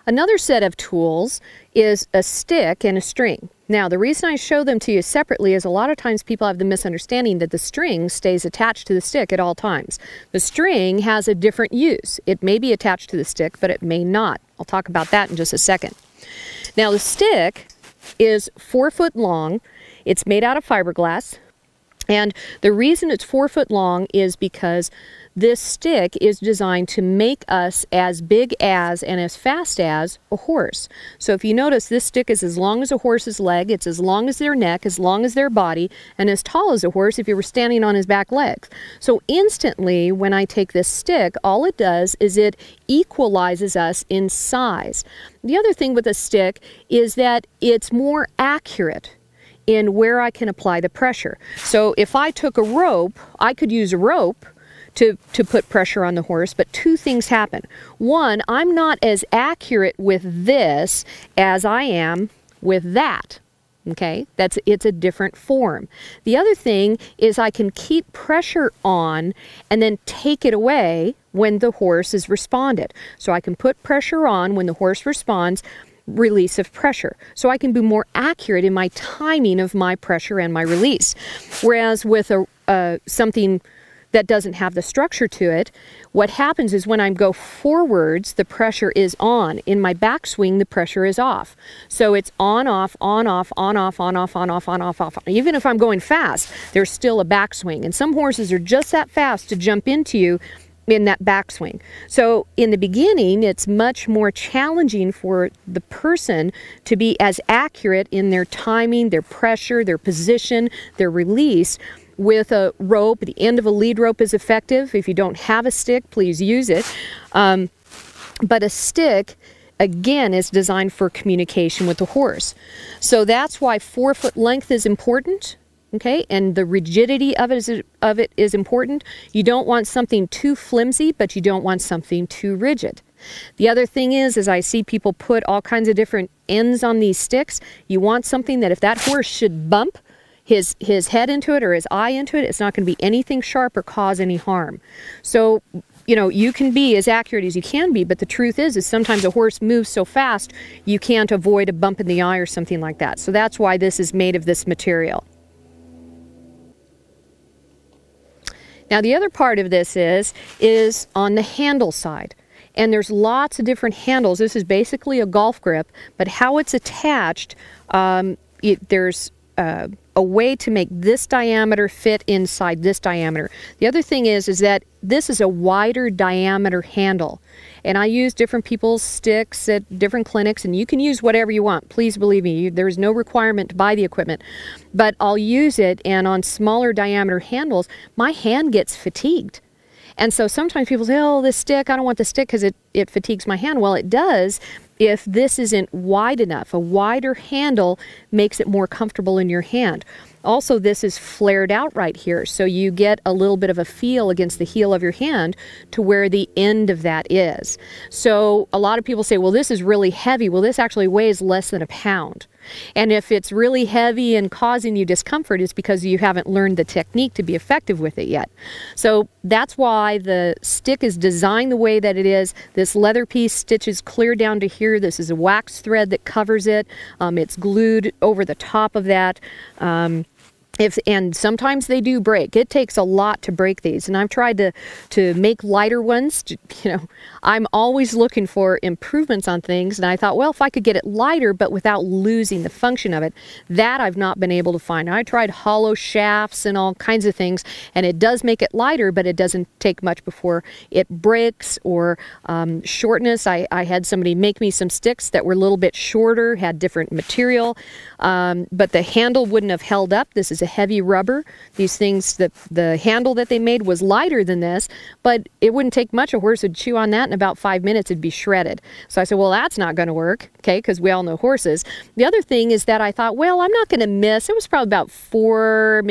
Another set of tools is a stick and a string. Now, the reason I show them to you separately is a lot of times people have the misunderstanding that the string stays attached to the stick at all times. The string has a different use. It may be attached to the stick, but it may not. I'll talk about that in just a second. Now, the stick is 4 foot long. It's made out of fiberglass. And the reason it's 4 foot long is because this stick is designed to make us as big as and as fast as a horse. So if you notice, this stick is as long as a horse's leg, it's as long as their neck, as long as their body, and as tall as a horse if you were standing on his back legs. So instantly, when I take this stick, all it does is it equalizes us in size. The other thing with a stick is that it's more accurate in where I can apply the pressure. So if I took a rope, I could use a rope to put pressure on the horse, but two things happen. One, I'm not as accurate with this as I am with that. Okay, it's a different form. The other thing is I can keep pressure on and then take it away when the horse has responded. So I can put pressure on when the horse responds, release of pressure. So I can be more accurate in my timing of my pressure and my release. Whereas with something that doesn't have the structure to it, what happens is when I go forwards, the pressure is on. In my backswing, the pressure is off. So it's on, off, on, off, on, off, on, off, on, off, on, off, off. Even if I'm going fast, there's still a backswing. And some horses are just that fast to jump into you in that backswing. So in the beginning, it's much more challenging for the person to be as accurate in their timing, their pressure, their position, their release. With a rope, the end of a lead rope is effective. If you don't have a stick, please use it. But a stick, again, is designed for communication with the horse. So that's why 4 foot length is important, okay? And the rigidity of it is important. You don't want something too flimsy, but you don't want something too rigid. The other thing is I see people put all kinds of different ends on these sticks. You want something that if that horse should bump his head into it or his eye into it, it's not going to be anything sharp or cause any harm. So, you know, you can be as accurate as you can be, but the truth is sometimes a horse moves so fast you can't avoid a bump in the eye or something like that. So that's why this is made of this material. Now the other part of this is on the handle side. And there's lots of different handles. This is basically a golf grip, but how it's attached, there's a way to make this diameter fit inside this diameter. The other thing is that this is a wider diameter handle. And I use different people's sticks at different clinics, and you can use whatever you want. Please believe me, there's no requirement to buy the equipment. But I'll use it, and on smaller diameter handles, my hand gets fatigued. And so sometimes people say, oh, this stick, I don't want the stick because it fatigues my hand. Well, it does if this isn't wide enough. A wider handle makes it more comfortable in your hand. Also, this is flared out right here, so you get a little bit of a feel against the heel of your hand to where the end of that is. So a lot of people say, well, this is really heavy. Well, this actually weighs less than a pound. And if it's really heavy and causing you discomfort, it's because you haven't learned the technique to be effective with it yet. So that's why the stick is designed the way that it is. This leather piece stitches clear down to here. This is a wax thread that covers it. It's glued over the top of that. And sometimes they do break. It takes a lot to break these, and I've tried to make lighter ones. I'm always looking for improvements on things, and I thought, well, if I could get it lighter but without losing the function of it, that I've not been able to find. I tried hollow shafts and all kinds of things, and it does make it lighter, but it doesn't take much before it breaks or shortness. I had somebody make me some sticks that were a little bit shorter, had different material, but the handle wouldn't have held up. This is a heavy rubber. These things, the handle that they made was lighter than this, but it wouldn't take much. A horse would chew on that in about 5 minutes, it'd be shredded. So I said, well, that's not going to work, okay, because we all know horses. The other thing is that I thought, well, I'm not going to miss. It was probably about 4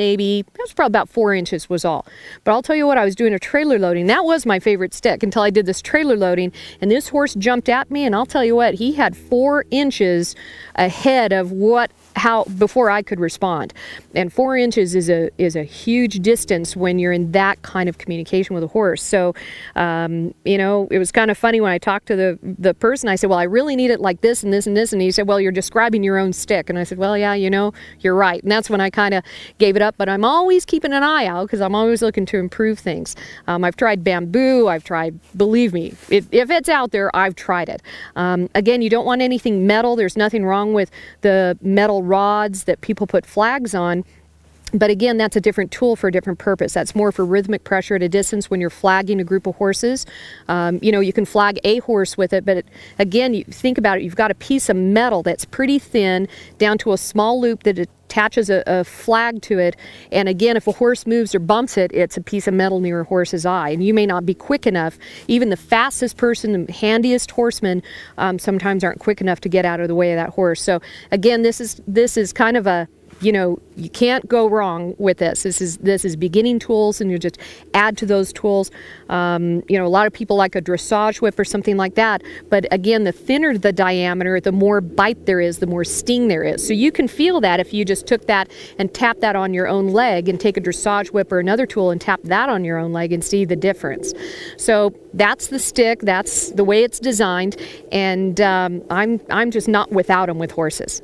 inches was all. But I'll tell you what, I was doing a trailer loading. That was my favorite stick until I did this trailer loading, and this horse jumped at me, and I'll tell you what, he had 4 inches ahead of what before I could respond. And 4 inches is a huge distance when you're in that kind of communication with a horse. So, you know, it was kind of funny when I talked to the person. I said, well, I really need it like this and this and this. And he said, well, you're describing your own stick. And I said, well, yeah, you know, you're right. And that's when I kind of gave it up. But I'm always keeping an eye out because I'm always looking to improve things. I've tried bamboo. I've tried, believe me, if it's out there, I've tried it. Again, you don't want anything metal. There's nothing wrong with the metal rods that people put flags on. But again, that's a different tool for a different purpose. That's more for rhythmic pressure at a distance when you're flagging a group of horses. You know, you can flag a horse with it, but again, you think about it, you've got a piece of metal that's pretty thin down to a small loop that attaches a flag to it. And again, if a horse moves or bumps it, it's a piece of metal near a horse's eye. And you may not be quick enough. Even the fastest person, the handiest horseman, sometimes aren't quick enough to get out of the way of that horse. So again, this is kind of a, you know, you can't go wrong with this. This is beginning tools, and you just add to those tools. You know, a lot of people like a dressage whip or something like that. But again, the thinner the diameter, the more bite there is, the more sting there is. So you can feel that if you just took that and tapped that on your own leg, and take a dressage whip or another tool and tap that on your own leg and see the difference. So that's the stick. That's the way it's designed, and I'm just not without them with horses.